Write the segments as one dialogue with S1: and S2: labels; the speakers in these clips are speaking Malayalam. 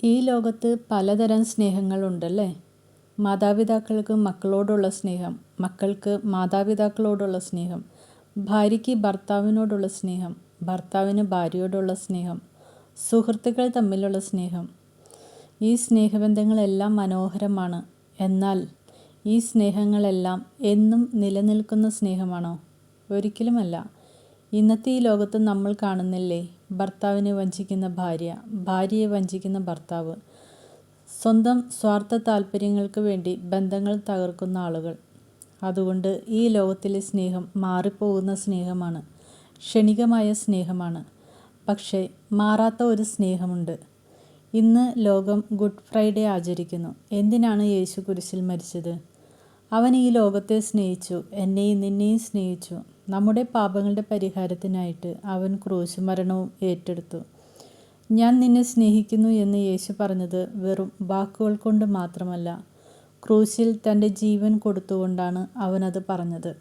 S1: ഈ ലോകത്ത് പലതരം സ്നേഹങ്ങളുണ്ടല്ലേ? മാതാപിതാക്കൾക്ക് മക്കളോടുള്ള സ്നേഹം, മക്കൾക്ക് മാതാപിതാക്കളോടുള്ള സ്നേഹം, ഭാര്യയ്ക്ക് ഭർത്താവിനോടുള്ള സ്നേഹം, ഭർത്താവിന് ഭാര്യയോടുള്ള സ്നേഹം, സുഹൃത്തുക്കൾ തമ്മിലുള്ള സ്നേഹം. ഈ സ്നേഹബന്ധങ്ങളെല്ലാം മനോഹരമാണ്. എന്നാൽ ഈ സ്നേഹങ്ങളെല്ലാം എന്നും നിലനിൽക്കുന്ന സ്നേഹമാണോ? ഒരിക്കലുമല്ല. ഇന്നത്തെ ഈ ലോകത്ത് നമ്മൾ കാണുന്നില്ലേ, ഭർത്താവിനെ വഞ്ചിക്കുന്ന ഭാര്യ, ഭാര്യയെ വഞ്ചിക്കുന്ന ഭർത്താവ്, സ്വന്തം സ്വാർത്ഥ താല്പര്യങ്ങൾക്ക് വേണ്ടി ബന്ധങ്ങൾ തകർക്കുന്ന ആളുകൾ. അതുകൊണ്ട് ഈ ലോകത്തിലെ സ്നേഹം മാറിപ്പോകുന്ന സ്നേഹമാണ്, ക്ഷണികമായ സ്നേഹമാണ്. പക്ഷേ മാറാത്ത ഒരു സ്നേഹമുണ്ട്. ഇന്ന് ലോകം ഗുഡ് ഫ്രൈഡേ ആചരിക്കുന്നു. എന്തിനാണ് യേശു കുരിശിൽ മരിച്ചത്? അവൻ ഈ ലോകത്തെ സ്നേഹിച്ചു, എന്നെയും നിന്നെയും സ്നേഹിച്ചു. നമ്മുടെ പാപങ്ങളുടെ പരിഹാരത്തിനായിട്ട് അവൻ ക്രൂശ് മരണവും ഏറ്റെടുത്തു. ഞാൻ നിന്നെ സ്നേഹിക്കുന്നു എന്ന് യേശു പറഞ്ഞത് വെറും വാക്കുകൾ കൊണ്ട് മാത്രമല്ല, ക്രൂശിൽ തൻ്റെ ജീവൻ കൊടുത്തുകൊണ്ടാണ് അവനത് പറഞ്ഞത്.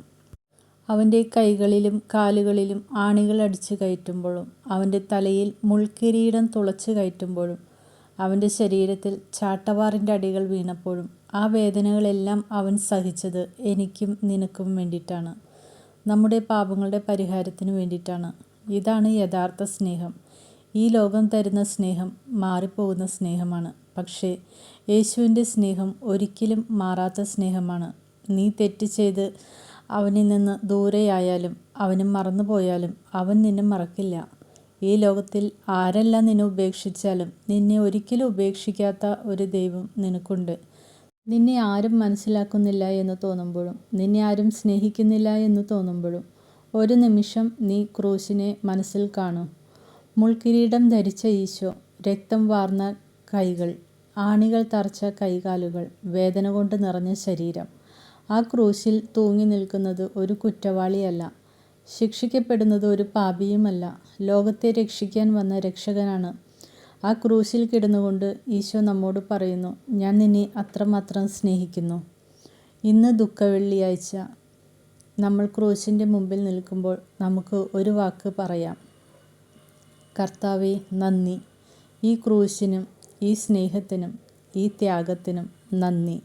S1: അവൻ്റെ കൈകളിലും കാലുകളിലും ആണികൾ അടിച്ചു കയറ്റുമ്പോഴും, അവൻ്റെ തലയിൽ മുൾക്കിരീടം തുളച്ചു കയറ്റുമ്പോഴും, അവൻ്റെ ശരീരത്തിൽ ചാട്ടവാറിൻ്റെ അടികൾ വീണപ്പോഴും, ആ വേദനകളെല്ലാം അവൻ സഹിച്ചത് എനിക്കും നിനക്കും വേണ്ടിയിട്ടാണ്, നമ്മുടെ പാപങ്ങളുടെ പരിഹാരത്തിന് വേണ്ടിയിട്ടാണ്. ഇതാണ് യഥാർത്ഥ സ്നേഹം. ഈ ലോകം തരുന്ന സ്നേഹം മാറിപ്പോകുന്ന സ്നേഹമാണ്. പക്ഷേ യേശുവിൻ്റെ സ്നേഹം ഒരിക്കലും മാറാത്ത സ്നേഹമാണ്. നീ തെറ്റ് ചെയ്ത് അവനിൽ നിന്ന് ദൂരെയായാലും, അവന് മറന്നുപോയാലും അവൻ നിന്നെ മറക്കില്ല. ഈ ലോകത്തിൽ ആരെല്ലാം നിന്നെ ഉപേക്ഷിച്ചാലും നിന്നെ ഒരിക്കലും ഉപേക്ഷിക്കാത്ത ഒരു ദൈവം നിനക്കുണ്ട്. നിന്നെ ആരും മനസ്സിലാക്കുന്നില്ല എന്ന് തോന്നുമ്പോഴും, നിന്നെ ആരും സ്നേഹിക്കുന്നില്ല എന്ന് തോന്നുമ്പോഴും, ഒരു നിമിഷം നീ ക്രൂശിനെ മനസ്സിൽ കാണൂ. മുൾക്കിരീടം ധരിച്ച ഈശോ, രക്തം വാർന്ന കൈകൾ, ആണികൾ തറച്ച കൈകാലുകൾ, വേദന കൊണ്ട് നിറഞ്ഞ ശരീരം. ആ ക്രൂശിൽ തൂങ്ങി നിൽക്കുന്നത് ഒരു കുറ്റവാളിയല്ല, ശിക്ഷിക്കപ്പെടുന്നത് ഒരു പാപിയുമല്ല, ലോകത്തെ രക്ഷിക്കാൻ വന്ന രക്ഷകനാണ്. ആ ക്രൂശിൽ കിടന്നുകൊണ്ട് ഈശോ നമ്മോട് പറയുന്നു, ഞാൻ നിന്നെ അത്രമാത്രം സ്നേഹിക്കുന്നു. ഇന്ന് ദുഃഖവെള്ളിയാഴ്ച നമ്മൾ ക്രൂശിൻ്റെ മുമ്പിൽ നിൽക്കുമ്പോൾ നമുക്ക് ഒരു വാക്ക് പറയാം: കർത്താവേ, നന്ദി. ഈ ക്രൂശിനും ഈ സ്നേഹത്തിനും ഈ ത്യാഗത്തിനും നന്ദി.